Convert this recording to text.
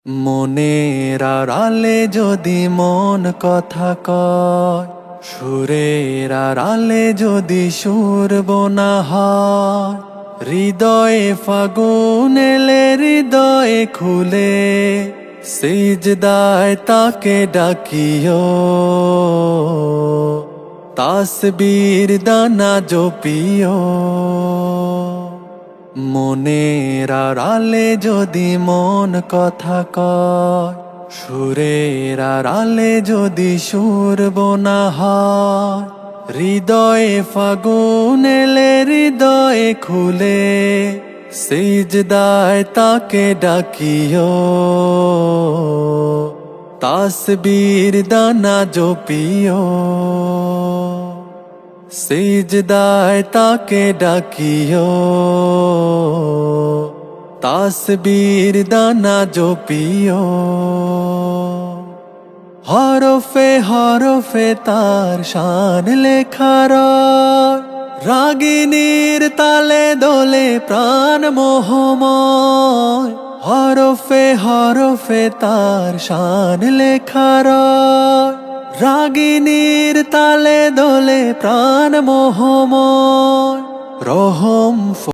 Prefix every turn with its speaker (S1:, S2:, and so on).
S1: মনের আড়ালে যদি মন কথা কয়, সুরের আড়ালে যদি সুর বোনা হয়, হৃদয়ে ফাগুন এলে হৃদয়ে খুলে সিজদায় তাকে ডাকিও, তাসবীর দানা জপিও। মনের আড়ালে যদি মন কথা কয়, সুরের আড়ালে যদি সুর বোনা হয়, হৃদয়ে ফাগুন এলে হৃদয়ে খুলে সিজদায় তাকে ডাকিও, তাসবীর দানা জপিও। সিজদায় তাকে ডাকিও, তাসবীর দানা জপিও। হরফে হরফে তার শান লেখা রয়, রাগিনীর তালে দোলে প্রাণ মোহময়। হরফে হরফে তার শান লেখা রয়, রাগিনীর তালে দোলে প্রাণ মোহময়। রহম